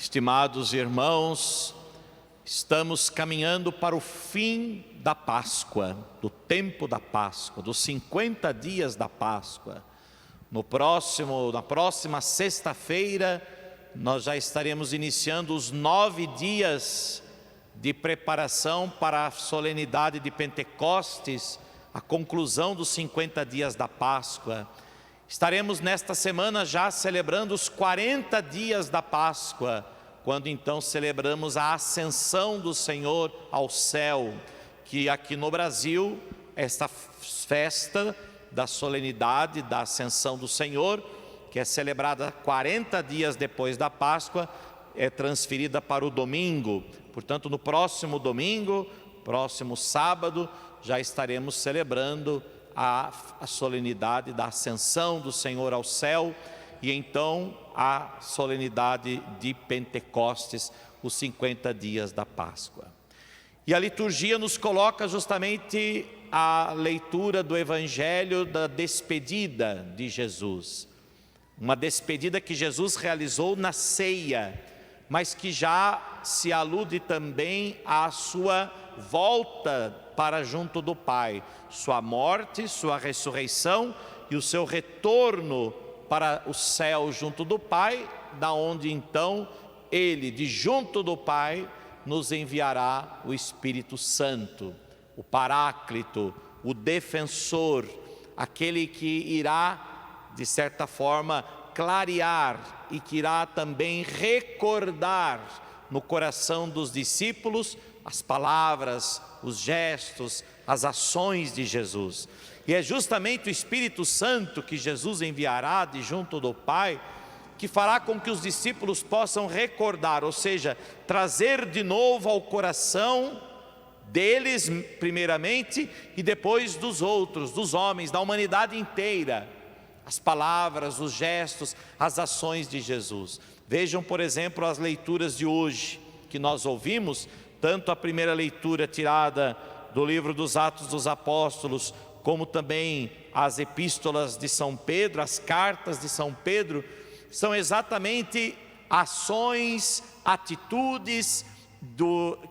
Estimados irmãos, estamos caminhando para o fim da Páscoa, do tempo da Páscoa, dos 50 dias da Páscoa. Na próxima sexta-feira, nós já estaremos iniciando os 9 dias de preparação para a solenidade de Pentecostes, a conclusão dos 50 dias da Páscoa. Estaremos nesta semana já celebrando os 40 dias da Páscoa, quando então celebramos a ascensão do Senhor ao céu, que aqui no Brasil, esta festa da solenidade da ascensão do Senhor, que é celebrada 40 dias depois da Páscoa, é transferida para o domingo. Portanto, no próximo domingo, próximo sábado, já estaremos celebrando a solenidade da ascensão do Senhor ao céu e então a solenidade de Pentecostes, os 50 dias da Páscoa. E a liturgia nos coloca justamente a leitura do Evangelho da despedida de Jesus. Uma despedida que Jesus realizou na ceia, mas que já se alude também à sua volta para junto do Pai, sua morte, sua ressurreição e o seu retorno para o céu junto do Pai, da onde então Ele, de junto do Pai, nos enviará o Espírito Santo, o Paráclito, o Defensor, aquele que irá, de certa forma, clarear e que irá também recordar no coração dos discípulos as palavras, os gestos, as ações de Jesus. E é justamente o Espírito Santo que Jesus enviará de junto do Pai, que fará com que os discípulos possam recordar, ou seja, trazer de novo ao coração deles primeiramente e depois dos outros, dos homens, da humanidade inteira, as palavras, os gestos, as ações de Jesus. Vejam, por exemplo, as leituras de hoje que nós ouvimos, tanto a primeira leitura tirada do livro dos Atos dos Apóstolos, como também as epístolas de São Pedro, as cartas de São Pedro, são exatamente ações, atitudes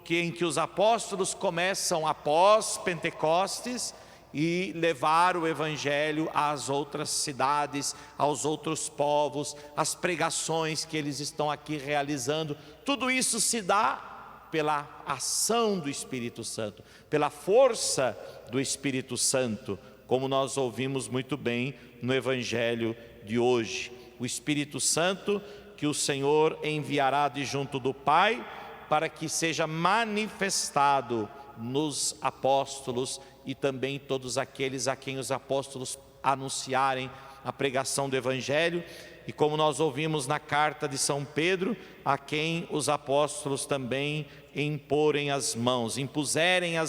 em que os apóstolos começam após Pentecostes e levar o Evangelho às outras cidades, aos outros povos, as pregações que eles estão aqui realizando. Tudo isso se dá pela ação do Espírito Santo, pela força do Espírito Santo, como nós ouvimos muito bem no Evangelho de hoje. O Espírito Santo que o Senhor enviará de junto do Pai, para que seja manifestado nos apóstolos e também todos aqueles a quem os apóstolos anunciarem a pregação do Evangelho, e como nós ouvimos na carta de São Pedro, a quem os apóstolos também impuserem as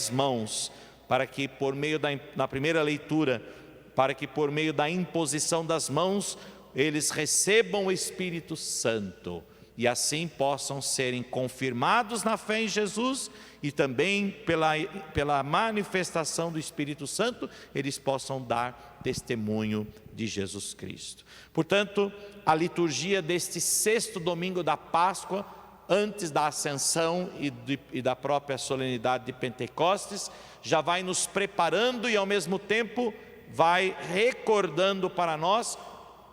mãos, para que por meio na primeira leitura, para que por meio da imposição das mãos, eles recebam o Espírito Santo, e assim possam serem confirmados na fé em Jesus, e também pela manifestação do Espírito Santo, eles possam dar testemunho de Jesus Cristo. Portanto, a liturgia deste 6º domingo da Páscoa, antes da ascensão e da própria solenidade de Pentecostes, já vai nos preparando e ao mesmo tempo vai recordando para nós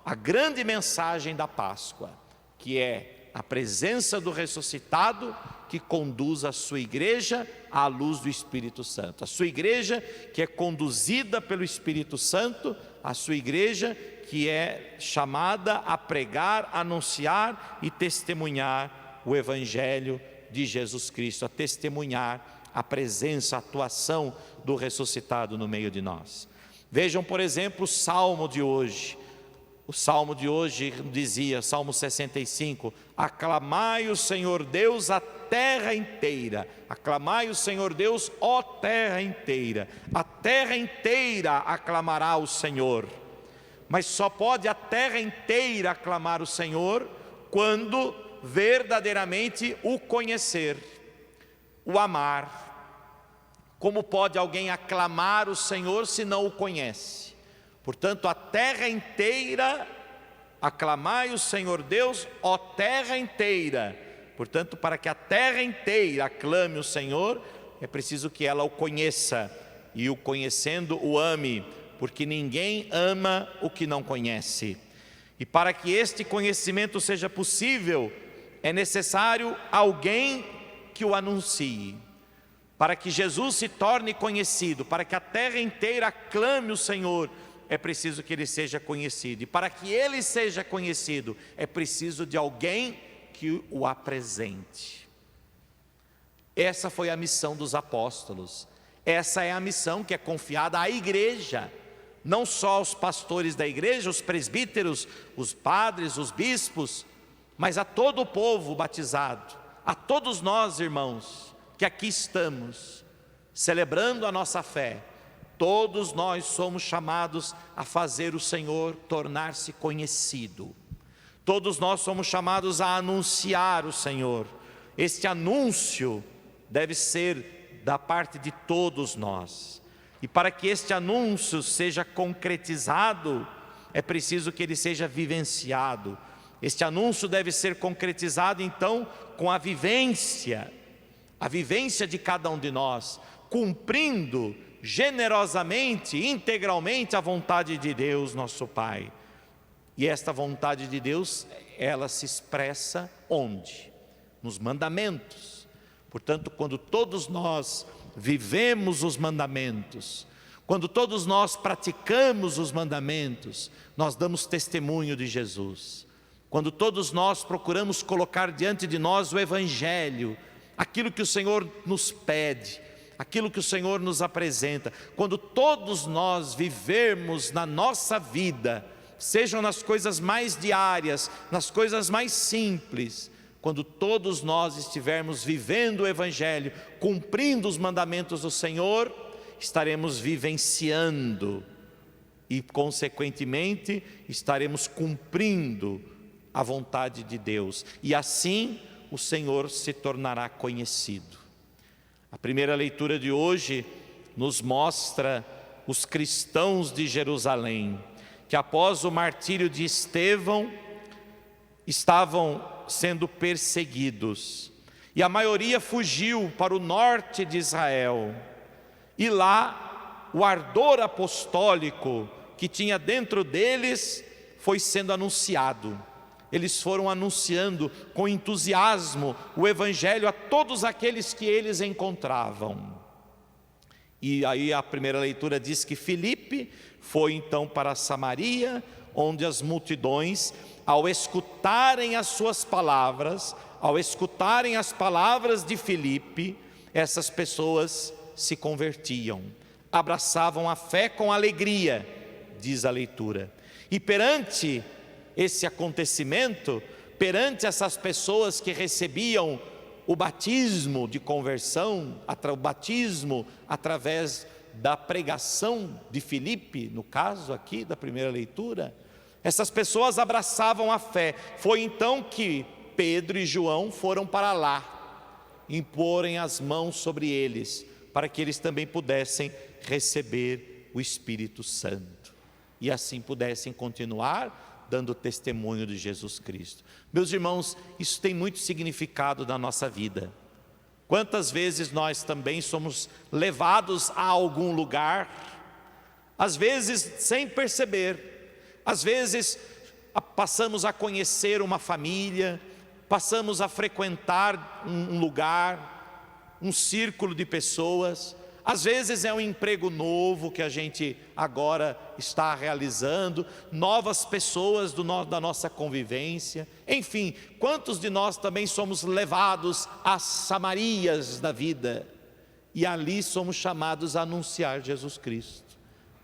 a grande mensagem da Páscoa, que é a presença do ressuscitado que conduz a sua igreja à luz do Espírito Santo. A sua igreja que é conduzida pelo Espírito Santo, a sua igreja que é chamada a pregar, anunciar e testemunhar o Evangelho de Jesus Cristo, a testemunhar a presença, a atuação do ressuscitado no meio de nós. Vejam, por exemplo, o Salmo de hoje. O Salmo de hoje dizia, Salmo 65, aclamai o Senhor Deus a terra inteira, aclamai o Senhor Deus, ó terra inteira, a terra inteira aclamará o Senhor. Mas só pode a terra inteira aclamar o Senhor quando verdadeiramente o conhecer, o amar. Como pode alguém aclamar o Senhor se não o conhece? Portanto, a terra inteira, aclamai o Senhor Deus, ó terra inteira, Portanto, para que a terra inteira aclame o Senhor, é preciso que ela o conheça, e o conhecendo o ame, porque ninguém ama o que não conhece. E para que este conhecimento seja possível, é necessário alguém que o anuncie. Para que Jesus se torne conhecido, para que a terra inteira aclame o Senhor, é preciso que Ele seja conhecido. E para que Ele seja conhecido, é preciso de alguém que o apresente. Essa foi a missão dos apóstolos. Essa é a missão que é confiada à igreja. Não só aos pastores da igreja, os presbíteros, os padres, os bispos, mas a todo o povo batizado, a todos nós, irmãos, que aqui estamos, celebrando a nossa fé. Todos nós somos chamados a fazer o Senhor tornar-se conhecido. Todos nós somos chamados a anunciar o Senhor. Este anúncio deve ser da parte de todos nós. E para que este anúncio seja concretizado, é preciso que ele seja vivenciado. Este anúncio deve ser concretizado então com a vivência de cada um de nós, cumprindo generosamente, integralmente a vontade de Deus, nosso Pai. E esta vontade de Deus, ela se expressa onde? Nos mandamentos. Portanto, quando todos nós vivemos os mandamentos, quando todos nós praticamos os mandamentos, nós damos testemunho de Jesus. Quando todos nós procuramos colocar diante de nós o Evangelho, aquilo que o Senhor nos pede, aquilo que o Senhor nos apresenta, quando todos nós vivermos na nossa vida, sejam nas coisas mais diárias, nas coisas mais simples, quando todos nós estivermos vivendo o Evangelho, cumprindo os mandamentos do Senhor, estaremos vivenciando e, consequentemente, estaremos cumprindo a vontade de Deus. E assim o Senhor se tornará conhecido. A primeira leitura de hoje nos mostra os cristãos de Jerusalém, que após o martírio de Estevão, estavam sendo perseguidos. E a maioria fugiu para o norte de Israel. E lá, o ardor apostólico que tinha dentro deles foi sendo anunciado. Eles foram anunciando com entusiasmo o Evangelho a todos aqueles que eles encontravam. E aí a primeira leitura diz que Filipe foi então para Samaria, onde as multidões, ao escutarem as suas palavras, ao escutarem as palavras de Filipe, essas pessoas se convertiam, abraçavam a fé com alegria, diz a leitura. E perante esse acontecimento, perante essas pessoas que recebiam o batismo de conversão, o batismo através da pregação de Filipe, no caso aqui da primeira leitura, essas pessoas abraçavam a fé. Foi então que Pedro e João foram para lá, imporem as mãos sobre eles, para que eles também pudessem receber o Espírito Santo, e assim pudessem continuar dando testemunho de Jesus Cristo. Meus irmãos, isso tem muito significado na nossa vida. Quantas vezes nós também somos levados a algum lugar, às vezes sem perceber, às vezes passamos a conhecer uma família, passamos a frequentar um lugar, um círculo de pessoas. Às vezes é um emprego novo que a gente agora está realizando, novas pessoas da nossa convivência. Enfim, quantos de nós também somos levados às Samarias da vida, e ali somos chamados a anunciar Jesus Cristo,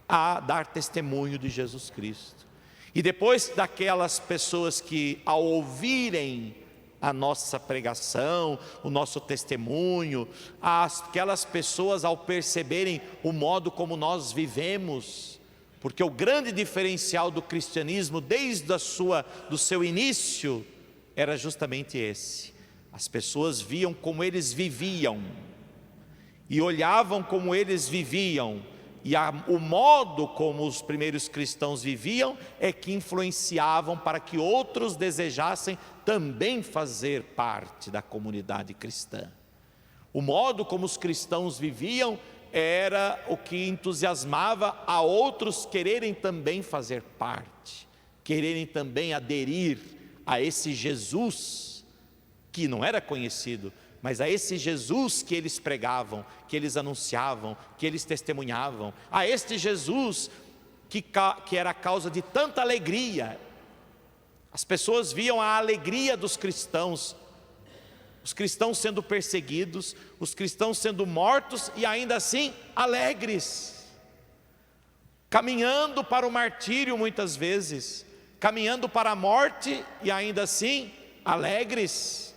a dar testemunho de Jesus Cristo. E depois daquelas pessoas que, ao ouvirem a nossa pregação, o nosso testemunho, aquelas pessoas, ao perceberem o modo como nós vivemos, porque o grande diferencial do cristianismo desde do seu início era justamente esse: as pessoas viam como eles viviam e olhavam como eles viviam, e o modo como os primeiros cristãos viviam é que influenciavam para que outros desejassem também fazer parte da comunidade cristã. O modo como os cristãos viviam era o que entusiasmava a outros quererem também fazer parte, quererem também aderir a esse Jesus que não era conhecido, mas a esse Jesus que eles pregavam, que eles anunciavam, que eles testemunhavam, a este Jesus que era a causa de tanta alegria. As pessoas viam a alegria dos cristãos, os cristãos sendo perseguidos, os cristãos sendo mortos e ainda assim alegres, caminhando para o martírio muitas vezes, caminhando para a morte e ainda assim alegres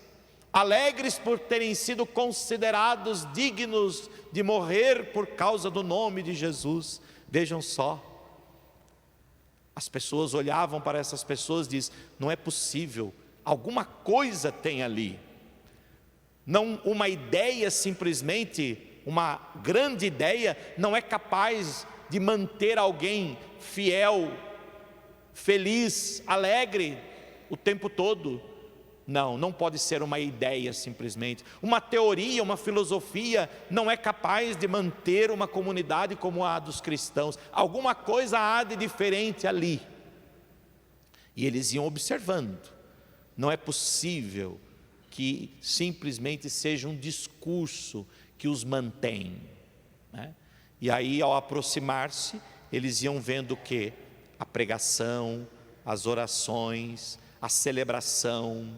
por terem sido considerados dignos de morrer por causa do nome de Jesus. Vejam só, as pessoas olhavam para essas pessoas e diziam: não é possível, alguma coisa tem ali. Não, uma ideia simplesmente, uma grande ideia, não é capaz de manter alguém fiel, feliz, alegre o tempo todo. Não pode ser uma ideia simplesmente. Uma teoria, uma filosofia não é capaz de manter uma comunidade como a dos cristãos. Alguma coisa há de diferente ali. E eles iam observando. Não é possível que simplesmente seja um discurso que os mantém, né? E aí, ao aproximar-se, eles iam vendo o quê? A pregação, as orações, a celebração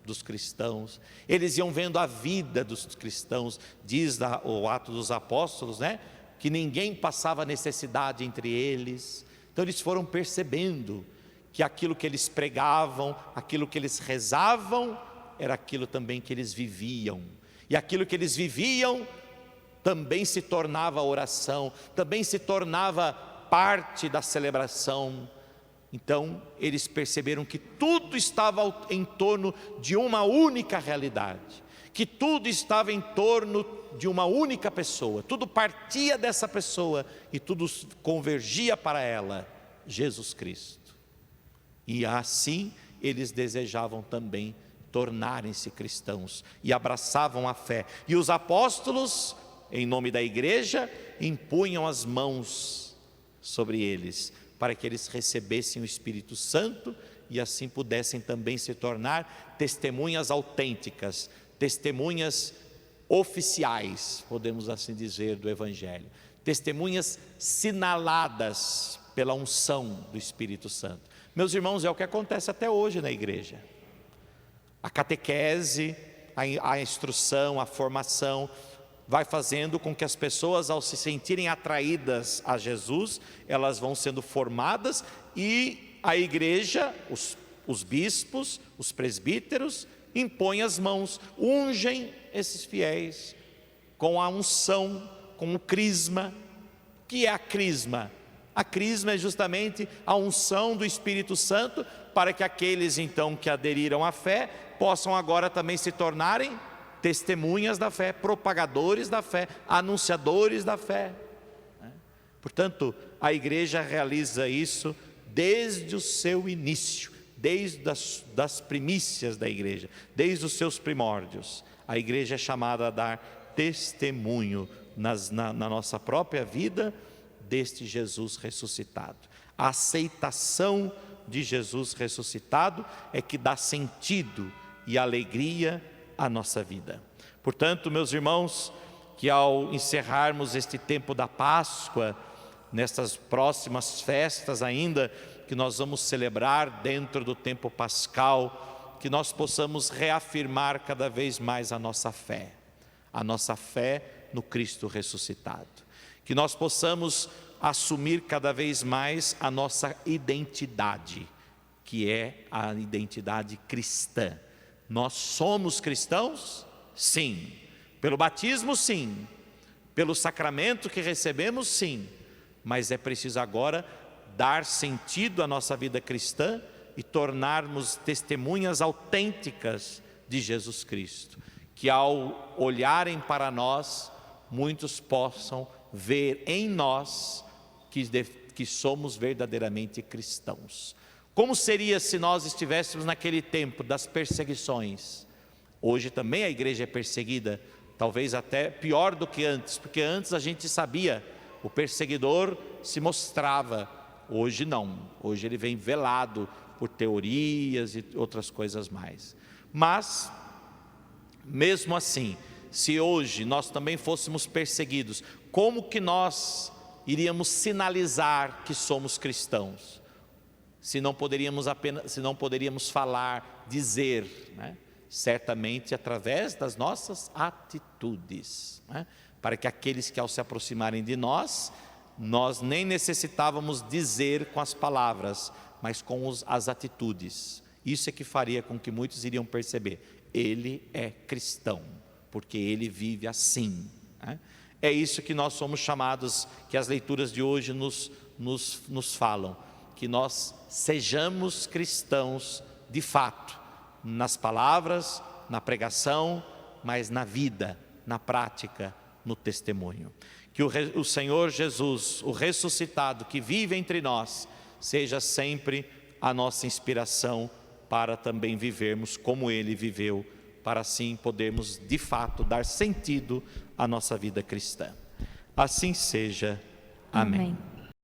dos cristãos. Eles iam vendo a vida dos cristãos. Diz o Atos dos Apóstolos, né? Que ninguém passava necessidade entre eles. Então eles foram percebendo que aquilo que eles pregavam, aquilo que eles rezavam, era aquilo também que eles viviam. E aquilo que eles viviam também se tornava oração, também se tornava parte da celebração. Então eles perceberam que tudo estava em torno de uma única realidade, que tudo estava em torno de uma única pessoa, tudo partia dessa pessoa e tudo convergia para ela, Jesus Cristo. E assim eles desejavam também tornarem-se cristãos e abraçavam a fé. E os apóstolos, em nome da igreja, impunham as mãos sobre eles, para que eles recebessem o Espírito Santo e assim pudessem também se tornar testemunhas autênticas, testemunhas oficiais, podemos assim dizer, do Evangelho, testemunhas sinaladas pela unção do Espírito Santo. Meus irmãos, é o que acontece até hoje na igreja. A catequese, a instrução, a formação vai fazendo com que as pessoas, ao se sentirem atraídas a Jesus, elas vão sendo formadas e a igreja, os bispos, os presbíteros, impõem as mãos, ungem esses fiéis com a unção, com o crisma. O que é a crisma? A crisma é justamente a unção do Espírito Santo para que aqueles então que aderiram à fé possam agora também se tornarem testemunhas da fé, propagadores da fé, anunciadores da fé. Portanto, a igreja realiza isso desde o seu início, desde das primícias da igreja, desde os seus primórdios. A igreja é chamada a dar testemunho na nossa própria vida deste Jesus ressuscitado. A aceitação de Jesus ressuscitado é que dá sentido e alegria à nossa vida. Portanto, meus irmãos, que ao encerrarmos este tempo da Páscoa, nestas próximas festas ainda, que nós vamos celebrar dentro do tempo pascal, que nós possamos reafirmar cada vez mais a nossa fé no Cristo ressuscitado, que nós possamos assumir cada vez mais a nossa identidade, que é a identidade cristã. Nós somos cristãos? Sim. Pelo batismo, sim. Pelo sacramento que recebemos, sim. Mas é preciso agora dar sentido à nossa vida cristã e tornarmos testemunhas autênticas de Jesus Cristo. Que ao olharem para nós, muitos possam ver em nós que somos verdadeiramente cristãos. Como seria se nós estivéssemos naquele tempo das perseguições? Hoje também a igreja é perseguida, talvez até pior do que antes, porque antes a gente sabia, o perseguidor se mostrava. Hoje não, hoje ele vem velado por teorias e outras coisas mais. Mas, mesmo assim, se hoje nós também fôssemos perseguidos, como que nós iríamos sinalizar que somos cristãos? Se não poderíamos falar, dizer, né? Certamente através das nossas atitudes, né? Para que aqueles que ao se aproximarem de nós nem necessitávamos dizer com as palavras, mas com as atitudes. Isso é que faria com que muitos iriam perceber, ele é cristão, porque ele vive assim, né? É isso que nós somos chamados, que as leituras de hoje nos falam, que nós sejamos cristãos de fato, nas palavras, na pregação, mas na vida, na prática, no testemunho. Que o Senhor Jesus, o ressuscitado que vive entre nós, seja sempre a nossa inspiração para também vivermos como Ele viveu, para assim podermos de fato dar sentido à nossa vida cristã. Assim seja. Amém.